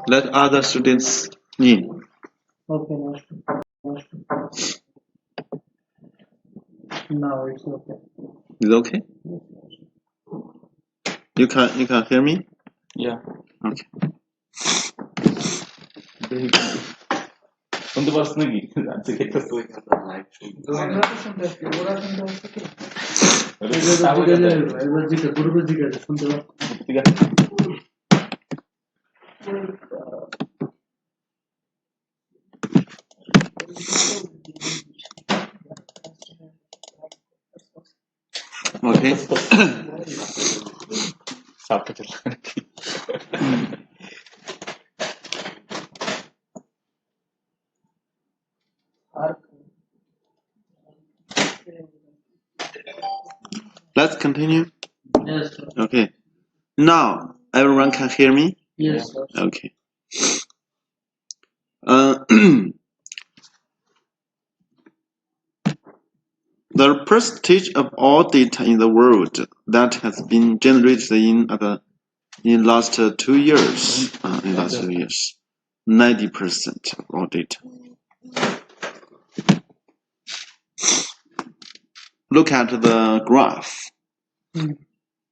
Let other students in. Okay, now it's okay. Is it okay? You can hear me? Yeah. Okay. Untuk pas lagi, nanti kita tuh live. Tiga. Okay. Satu lagi. Let's continue. Yes, sir. Okay. Now everyone can hear me? Yes, sir. Okay. The percentage of all data in the world that has been generated in last 2 years, 90% of all data. Look at the graph.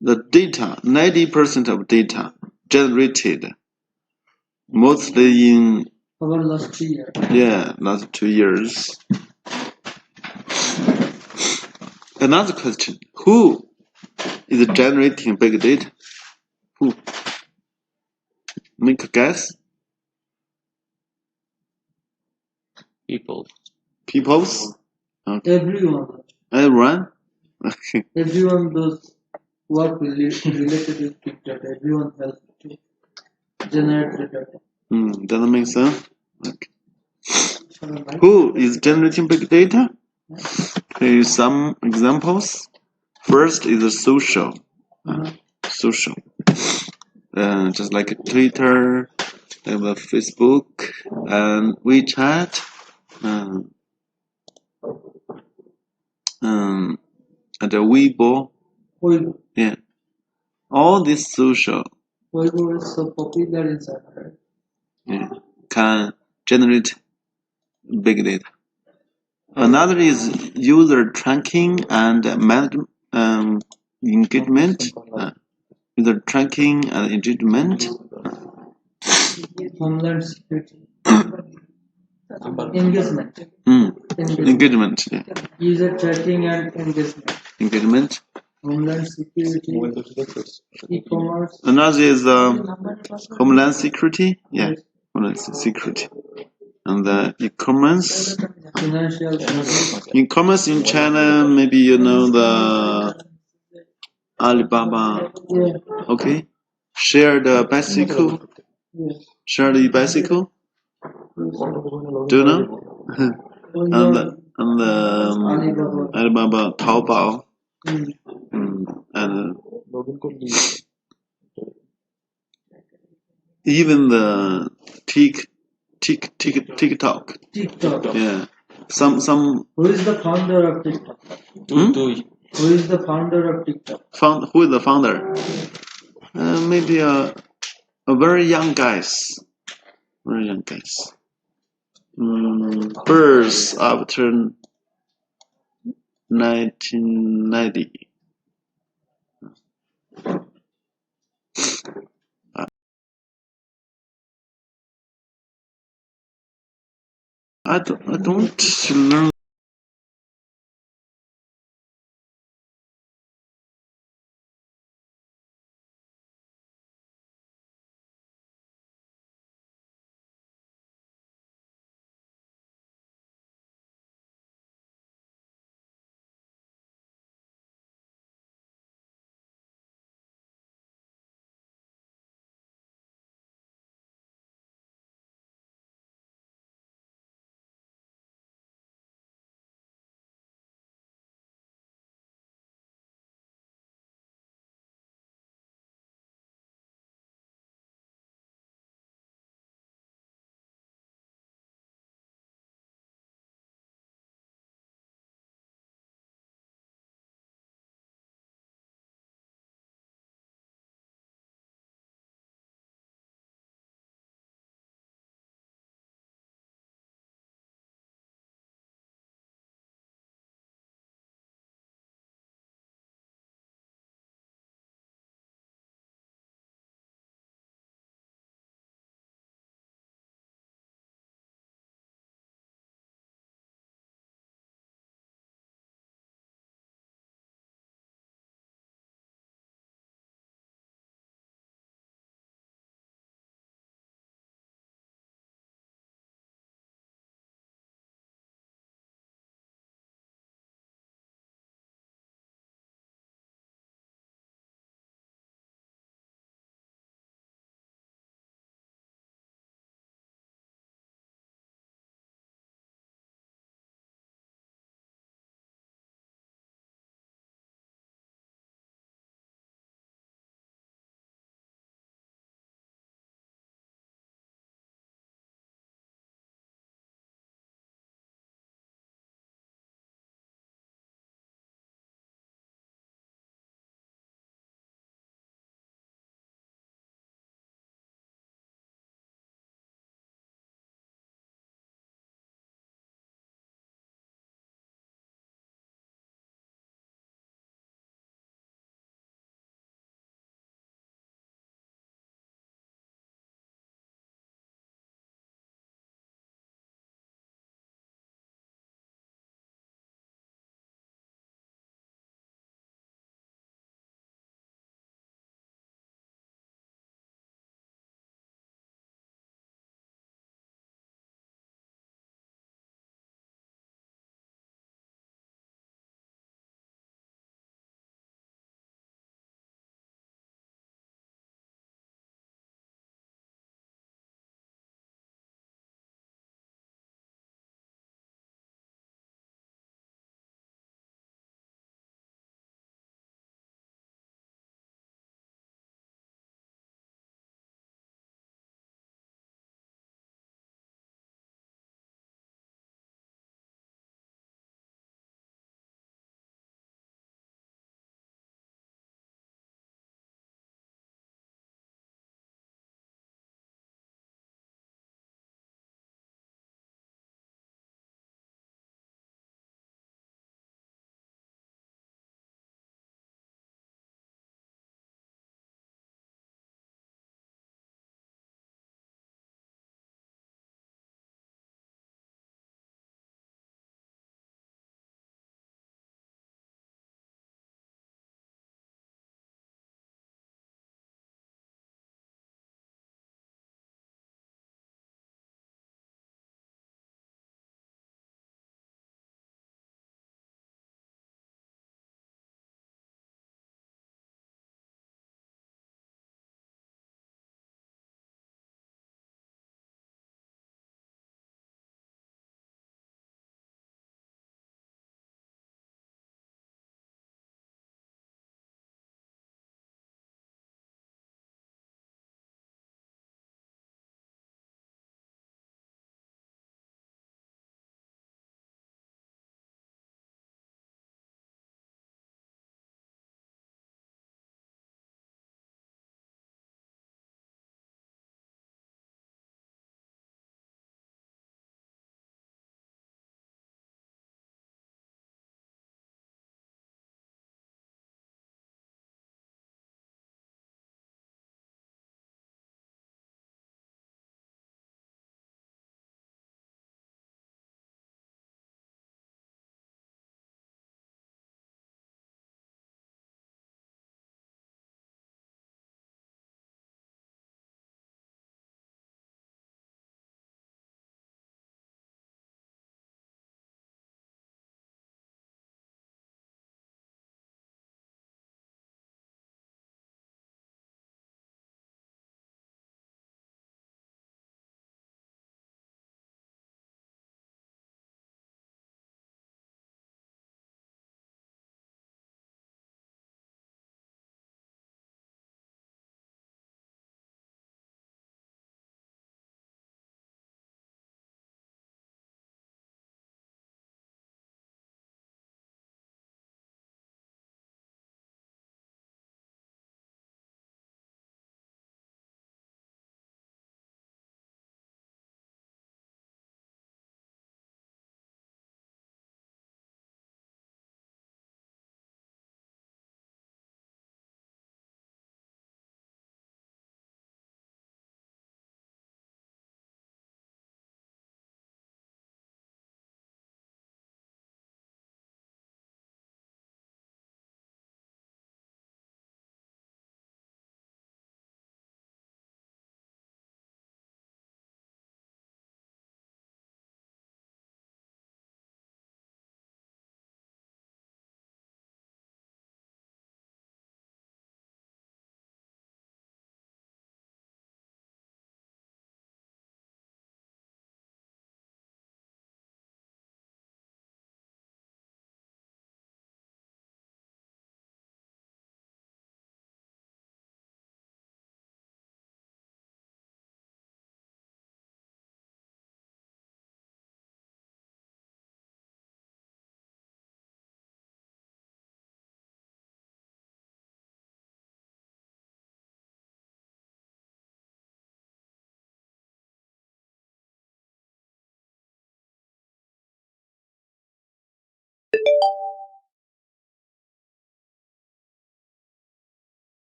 The data, 90% of data generated mostly in Our last year. last 2 years. Another question: who is generating big data? Who? Make a guess. People. Peoples? Okay. Everyone. Okay. Everyone does work related with big data. Everyone helps to generate the data. Doesn't make sense. Okay. Who is generating big data? Here some examples. First is the social. Social. Just like Twitter, Facebook, and WeChat, and the Weibo. Weibo. Yeah. All this social Weibo is so popular in China. can generate big data. Another is user tracking and engagement. User tracking and engagement. Homeland security. Engagement. Engagement. Yeah. User tracking and engagement. Engagement. Homeland security. E-commerce. Another is Homeland security. Yeah. Homeland security. And the e-commerce. Financial. E-commerce in China, maybe you know the Alibaba. Yeah. Okay. Share the bicycle. Yes. Share the bicycle. Do you know? and the Alibaba, Taobao, and even the TikTok. TikTok. Yeah. Some. Who is the founder of TikTok? Who is the founder of TikTok? Who is the founder? Maybe a very young guys. Very young guys. Birth after 1990. I don't learn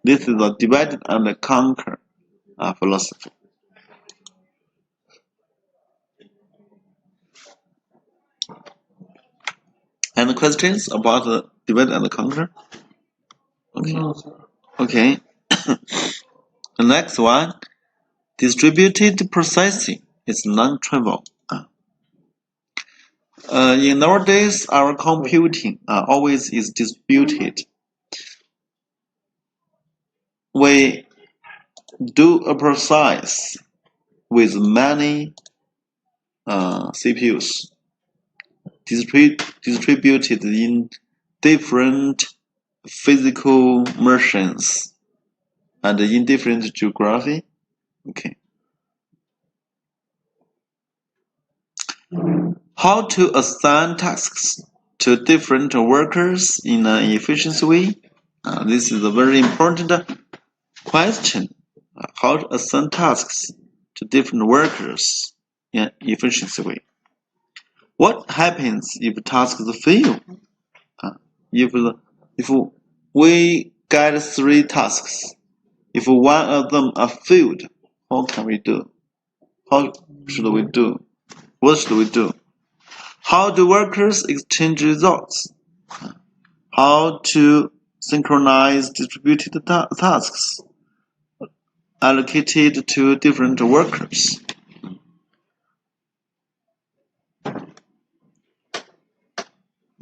This is the divide and conquer philosophy. Any questions about the divide and conquer? Okay. No, sir. Okay. The next one, distributed processing is non-trivial. In nowadays, our computing always is distributed. We do a process with many CPUs distributed in different physical machines and in different geography. Okay. How to assign tasks to different workers in an efficient way? This is a very important question. How to assign tasks to different workers in an efficient way? What happens if tasks fail? If we get 3 tasks, if one of them are failed, how can we do? How should we do? What should we do? How do workers exchange results? How to synchronize distributed tasks allocated to different workers?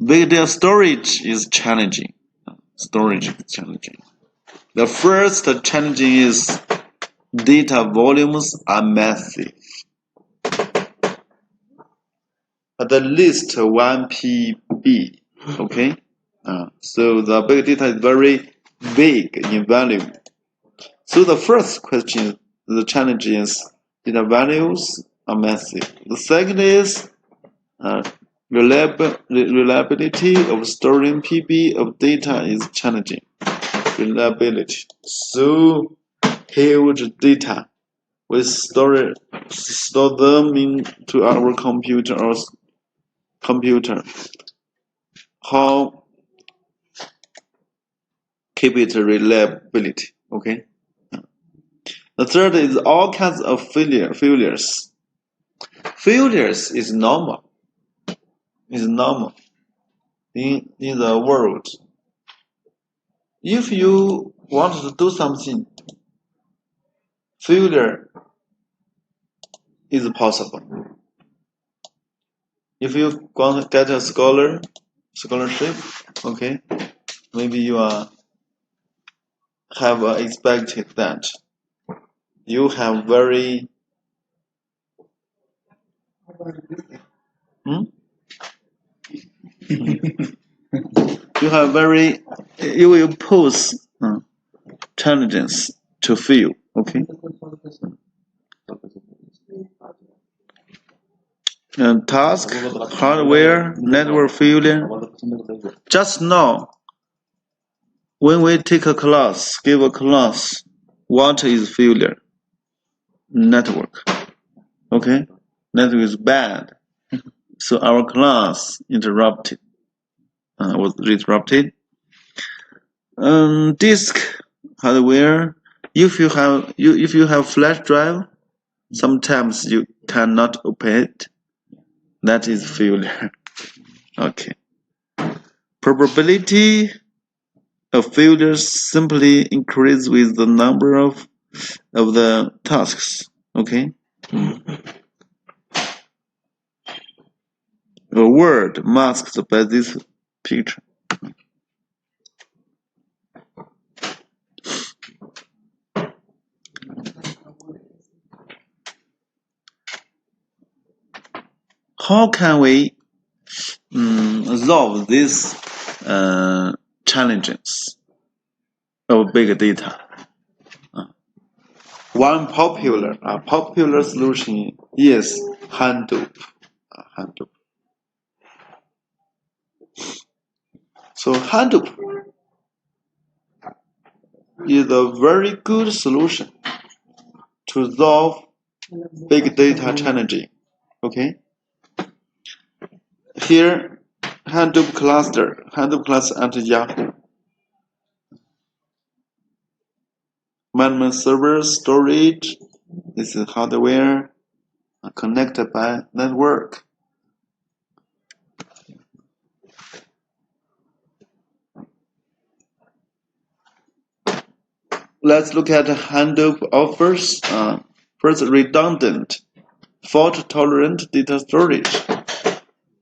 Big data storage is challenging. The first challenge is data volumes are massive. At least 1 PB. Okay? So the big data is very big in value. So the first question, the challenge is data values are massive. The second is reliability of storing PB of data is challenging. Reliability. So huge data. We store them into our computer. How keep it reliability? Okay. The third is all kinds of failures. Failures is normal. Is normal in the world. If you want to do something, failure is possible. If you want to get a scholarship, okay, maybe you have expected that you have very you will pose challenges to fail, okay? And task, hardware, network failure. Just now, when we take a class, give a class, what is failure? Network. Okay? Network is bad. So our class interrupted. Was disrupted. Disk hardware. If you have flash drive, sometimes you cannot open it. That is failure. Okay. Probability of failures simply increase with the number of the tasks. Okay. A word masked by this picture. How can we solve these challenges of big data? One popular solution is Hadoop. So Hadoop is a very good solution to solve big data challenging. Okay. Here, Hadoop cluster at Yahoo. management server, storage. This is hardware connected by network. Let's look at Hadoop offers. First, redundant, fault-tolerant data storage.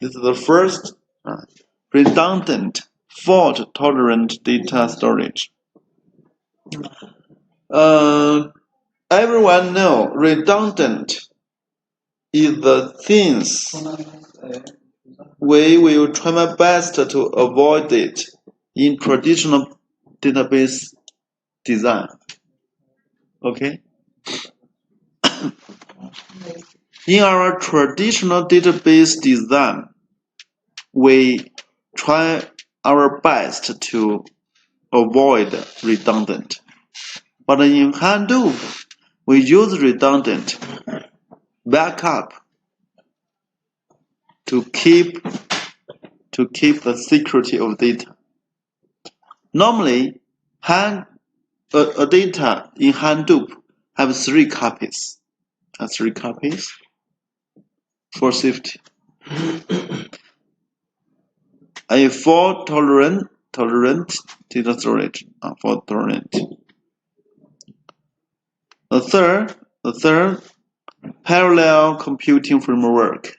This is the first redundant, fault-tolerant data storage. Everyone know redundant is the things we will try my best to avoid it in traditional database design. Okay? In our traditional database design, we try our best to avoid redundant. But in Hadoop, we use redundant backup to keep the security of data. Normally, a data in Hadoop have 3 copies. 3 copies for safety. A fault-tolerant data storage. Fault-tolerant. The third, parallel computing framework.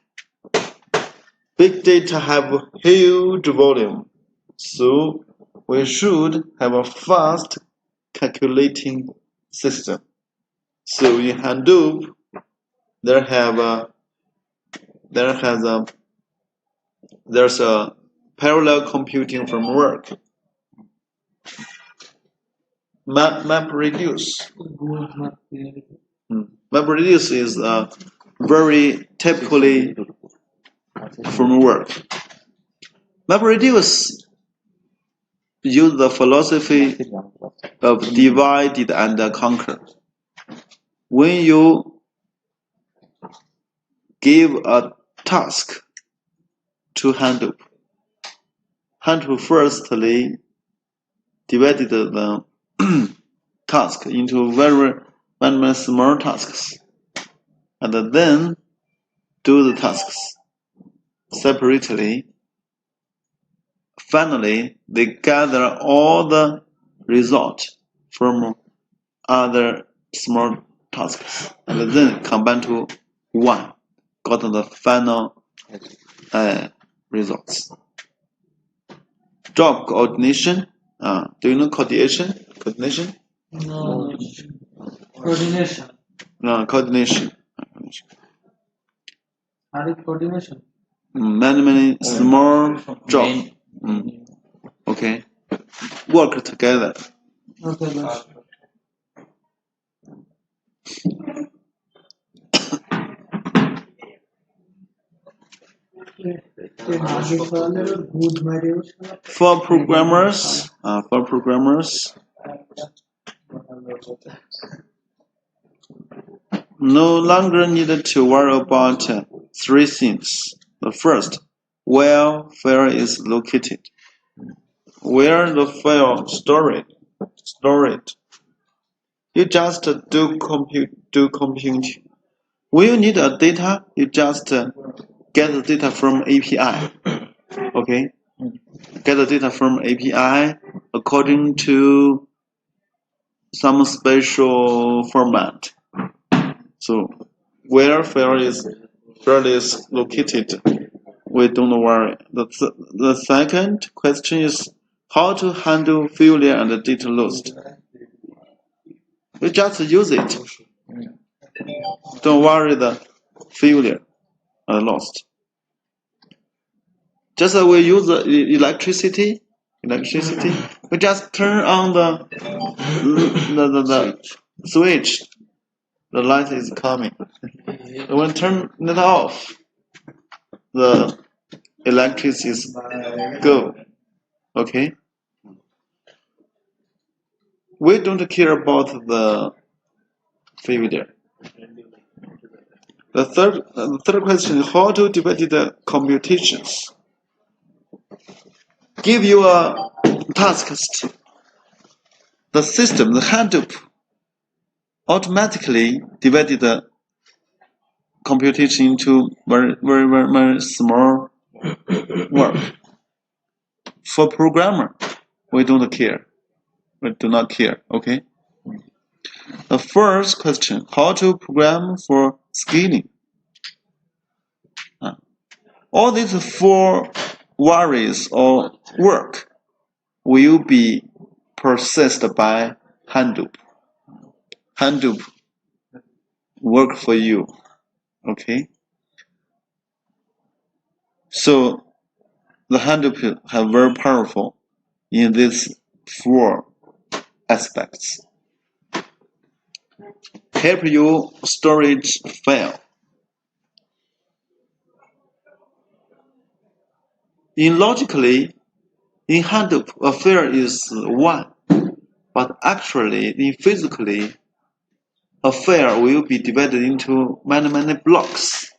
Big data have huge volume, so we should have a fast calculating system. So in Hadoop, there's a parallel computing framework. MapReduce. MapReduce is a very typically framework. MapReduce use the philosophy of divide and conquer. When you give a task to Hadoop, Hadoop firstly divided the task into very small tasks, and then do the tasks separately. Finally, they gather all the results from other small tasks and then combine to one, got the final results. Job coordination. Do you know coordination? Coordination? No. Coordination. No, coordination. Coordination. Many small jobs. Okay. Work together. Okay, that's For programmers, no longer needed to worry about 3 things. The first, where file is located, where the file stored. You just do compute. When you need a data, you just get the data from API. Okay, get the data from API according to some special format. So where file is located, we don't worry. The second question is how to handle failure and data lost. You just use it. Don't worry the failure and lost. Just as we use the electricity, we just turn on the switch. The light is coming. When we turn it off, the electricity is go. Okay. We don't care about the failure. The third question is how to divide the computations. Give you a task. The system, the Hadoop, automatically divided the computation into very small work. For programmer, we don't care. We do not care, okay? The first question, how to program for scaling? All these 4 worries or work will be processed by Hadoop. Hadoop work for you, okay? So the Hadoop have very powerful in these 4 aspects. Help you storage file. In logically, in Hadoop, a file is 1, but actually, in physically, a file will be divided into many blocks.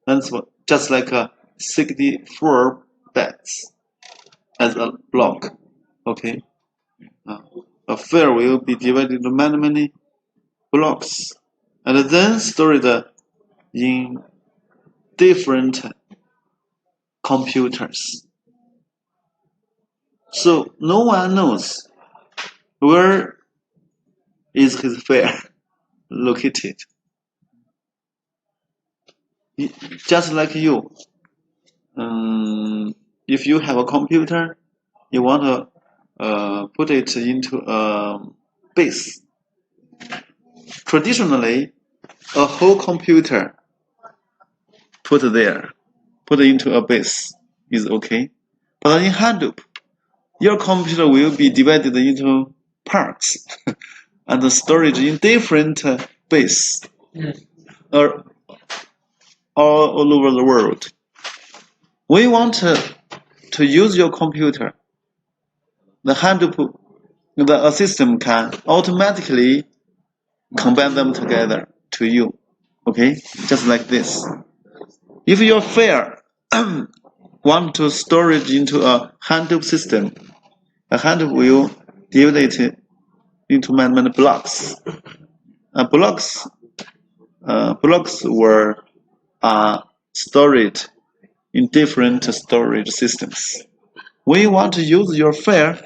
That's what, just like 64 bits as a block. Okay, a file will be divided into many blocks, and then stored in different computers. So no one knows where is his file located. Just like you, if you have a computer, you want to put it into a base. Traditionally, a whole computer put into a base is okay. But in Hadoop, your computer will be divided into parts and storage in different base all over the world. We want to use your computer. The Hadoop, the system can automatically combine them together to you. Okay, just like this. If your file want to store it into a Hadoop system, a Hadoop will divide it into many blocks. Blocks were stored in different storage systems. When you want to use your file,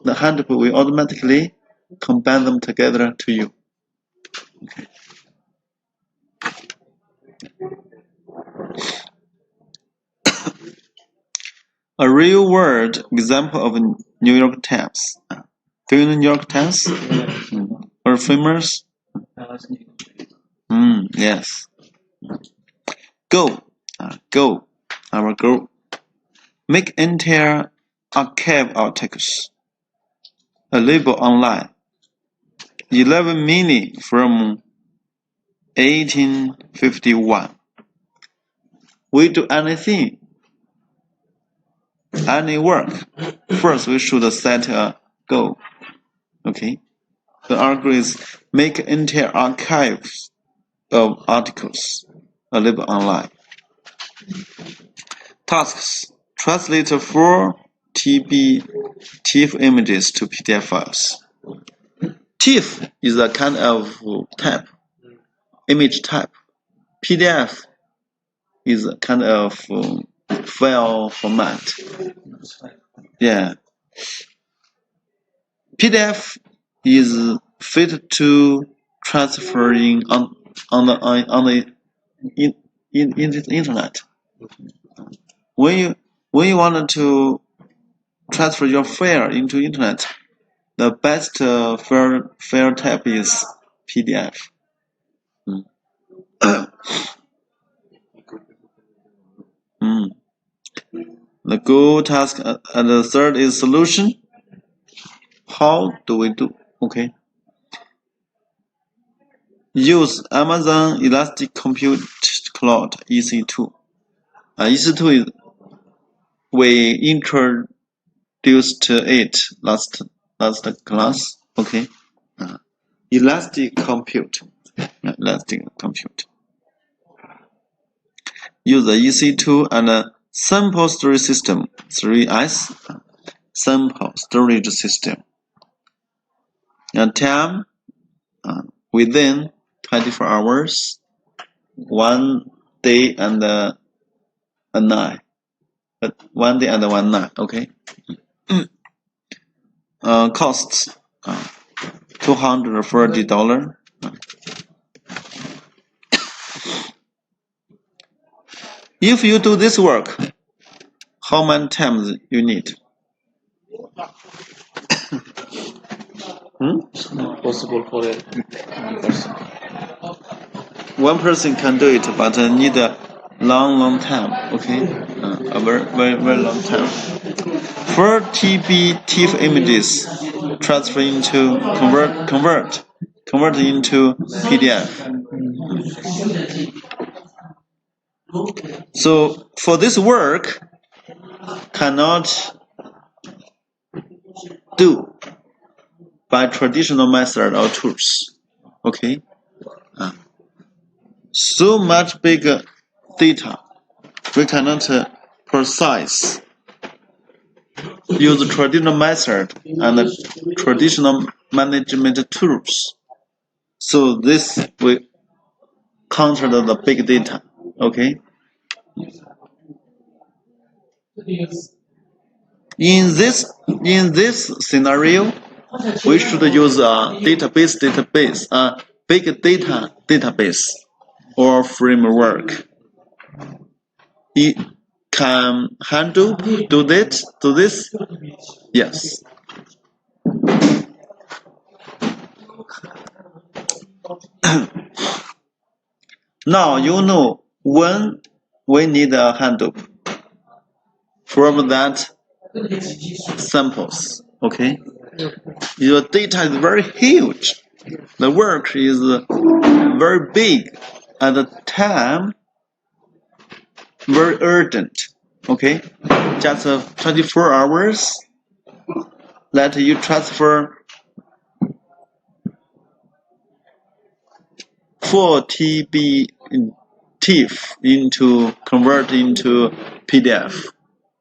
the Hadoop will automatically combine them together to you. Okay. A real-world example of New York Times. Do you know New York Times? Very famous. Yes. Go. Our goal. Make entire archive articles available online. 11 minutes from 1851. We do anything, any work. First, we should set a goal. Okay. The argument is make entire archives of articles available online. Tasks. Translate 4 TB TIFF images to PDF files. TIFF is a kind of type, image type. PDF is a kind of file format. Yeah. PDF is fit to transferring on the internet. When you want to transfer your file into internet, the best file type is PDF. The goal, task, and the third is solution. How do we do? Okay. Use Amazon Elastic Compute Cloud EC2. EC2 is we introduced it last class. Okay. Elastic Compute. Use the EC2 and Sample Storage System 3S. Sample Storage System. time within 24 hours, 1 day and a night. 1 day and 1 night, okay? Costs $240. If you do this work, how many times you need? It's not possible for one person. One person can do it, but need a long time, okay? A very long time. 4 TB TIFF images transfer into convert into PDF. So for this work, cannot do by traditional method or tools. Okay. So much bigger data, we cannot process. Use traditional method and traditional management tools. So this will counter the big data. Okay. In this scenario, we should use a big data database or framework. It can handle do this? Yes. Now you know when we need a Hadoop from that samples. Okay. Your data is very huge. The work is very big. At the time, very urgent. Okay. Just 24 hours. Let you transfer 4 TB TIFF convert into PDF.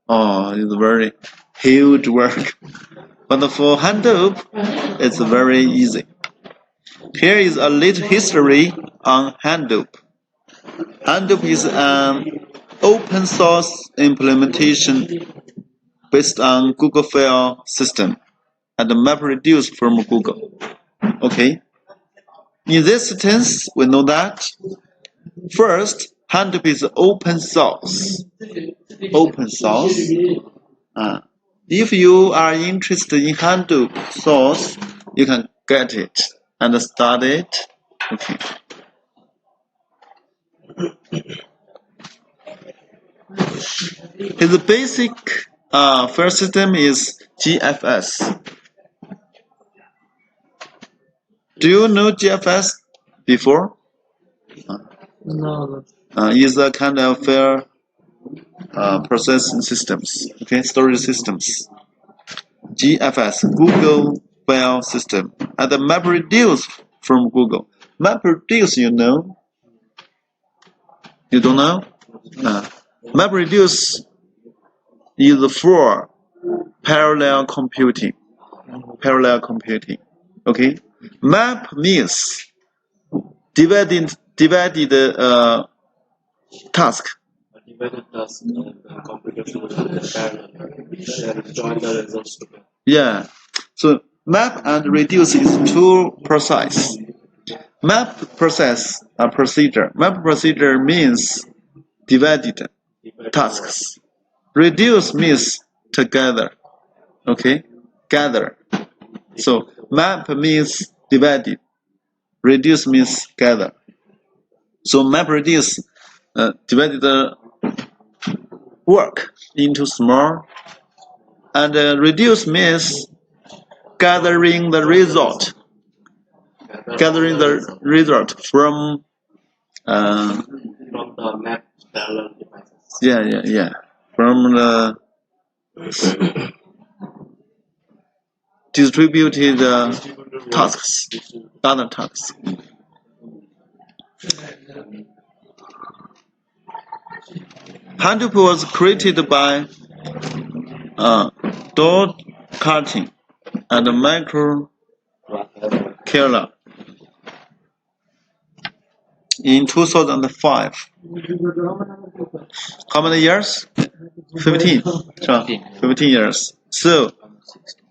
Oh, it's very huge work. But for Hadoop, it's very easy. Here is a little history on Hadoop. Hadoop is an open source implementation based on Google file system and MapReduce from Google. Okay. In this sentence, we know that first, Hadoop is open source. Open source. If you are interested in Hadoop source, you can get it and study it. Okay. His basic file system is GFS. Do you know GFS before? No. Is a kind of file processing systems, okay, storage systems. GFS, Google File System, and the MapReduce from Google. MapReduce, you know? You don't know? MapReduce is for parallel computing. Parallel computing. Okay? Map means divided task. Divided task computer should parallel. Join the results together. Yeah. So map and reduce is two process. Map process a procedure. Map procedure means divided tasks. Reduce means together. Okay? Gather. So map means divided. Reduce means gather. So map reduce divided the work into small, and reduce means gathering the result. Gathering the result from the map parallel devices. Yeah. From the distributed tasks, other tasks. Hadoop was created by dot cutting and micro Kerala. In 2005. How many years? 15. Sure. 15 years. So,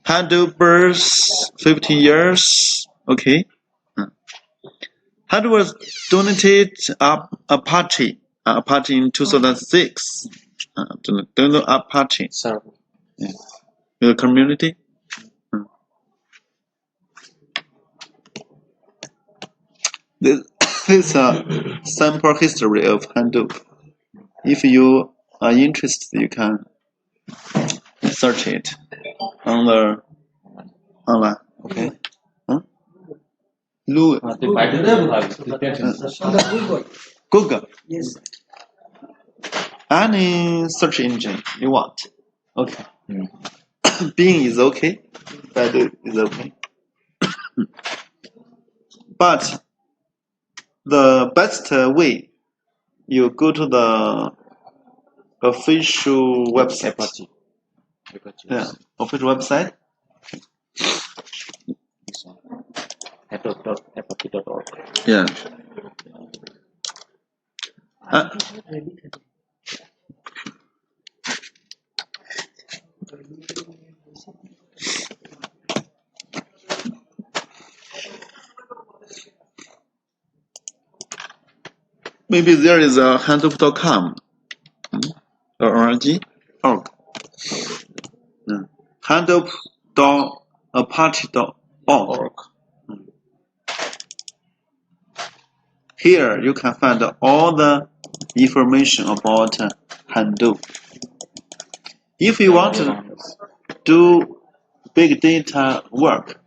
handovers 15 years. Okay. Hand was donated Apache in 2006. Don't know Apache. Yeah. The community. This is a sample history of Hadoop. If you are interested, you can search it on the online. Okay. Huh? Google. Yes. Any search engine you want. Okay. Bing is okay. Baidu is okay. But the best way, you go to the official website. Yeah, official website. Apache.org. Yeah. Maybe there is a hadoop.com or org. Hadoop.apache.org. Here you can find all the information about Hadoop. If you want to do big data work,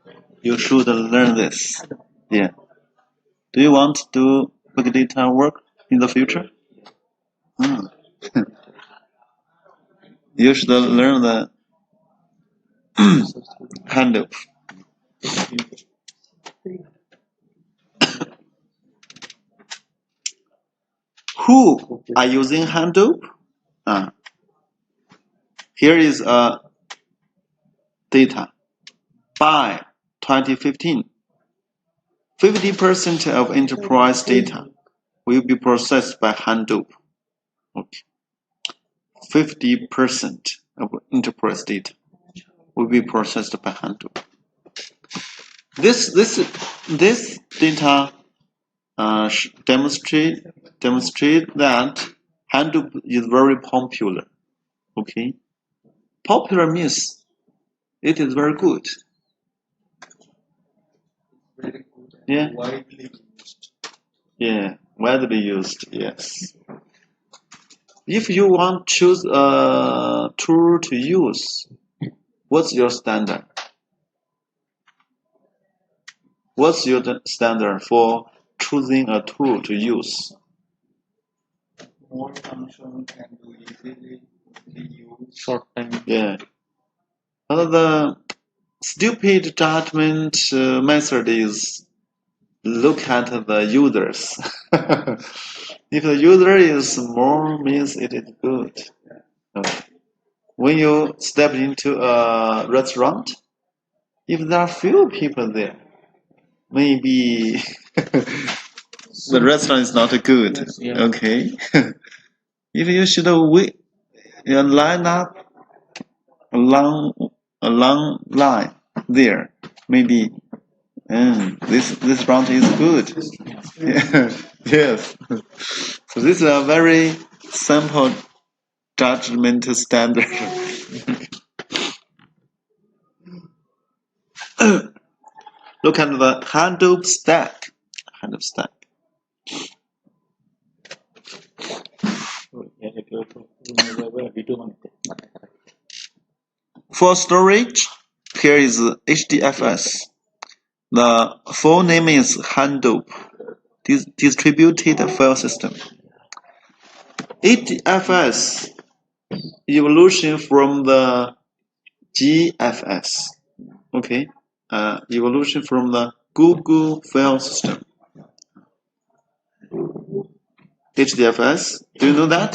you should learn this. Yeah. Do you want to do big data work in the future? You should learn the Hadoop. Who are using Hadoop? Here is data. By 2015, 50% of enterprise data will be processed by Hadoop. Okay. 50% of enterprise data will be processed by Hadoop. This data demonstrate that Hadoop is very popular. Okay, popular means it is very good. Yeah. Widely used. Yeah, widely used. Yes. If you want to choose a tool to use, what's your standard? What's your standard for choosing a tool to use? More function can do easily be used. Short time. Yeah. Another stupid judgment method is look at the users. If the user is more, means it is good. Okay. When you step into a restaurant, if there are few people there, maybe the restaurant is not good. Yeah. Okay. If you should wait, line up a long line there, maybe this restaurant is good. Yes. So this is a very simple judgment standard. Look at the Hadoop stack. Hadoop stack. For storage, here is HDFS. The full name is Hadoop, Distributed File System. HDFS evolution from the GFS. Okay, evolution from the Google File System. HDFS, do you know that?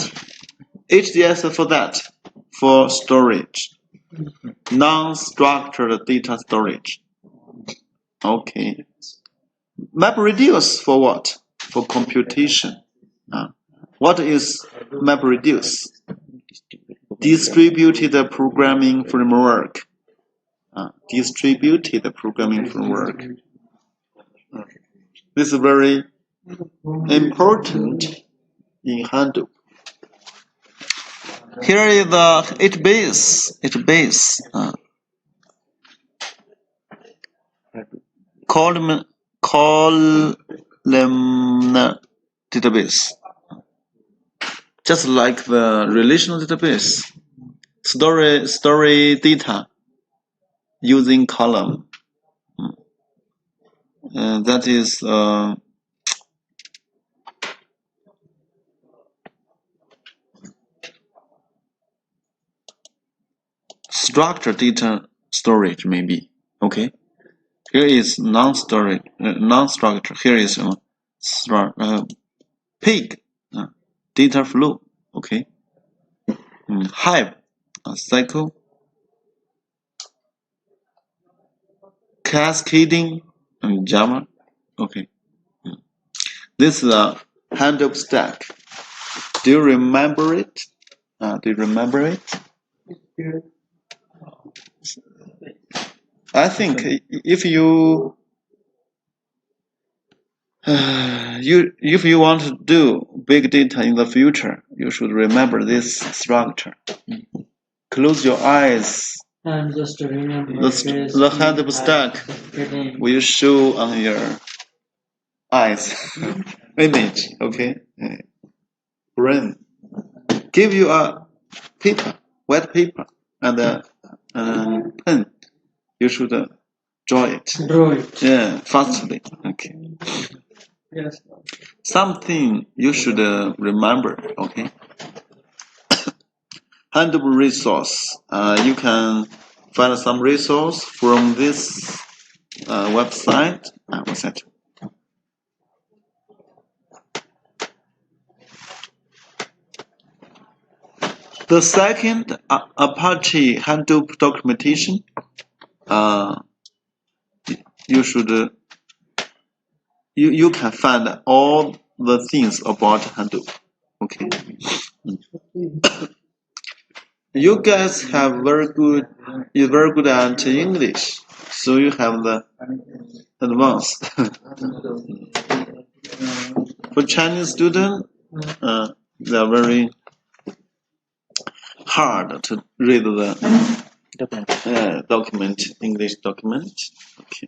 HDFS for that, for storage, non-structured data storage. Okay. MapReduce for what? For computation. What is MapReduce? Distributed programming framework. Distributed programming framework. This is very important in Hadoop. Here is the it base. Columnar database. Just like the relational database. Story data using column. That is structured data storage, maybe. Okay. Here is non-structured. Here is pig data flow. Okay. Hive cycle. Cascading and Java. Okay. This is a Hadoop stack. Do you remember it? I think if you if you want to do big data in the future, you should remember this structure. Close your eyes. And just to remember, The Hadoop stack will show on your eyes image. Okay. Brain. Give you a paper, white paper, and a pen. You should draw it. Yeah, fastly. Okay. Yes. Something you should remember. Okay. Hadoop resource. You can find some resource from this website. What's that? The second Apache Hadoop documentation. You should you can find all the things about Hadoop. Okay. You guys have you're very good at English, so you have the advanced. For Chinese student, they are very hard to read the document, English document. Okay.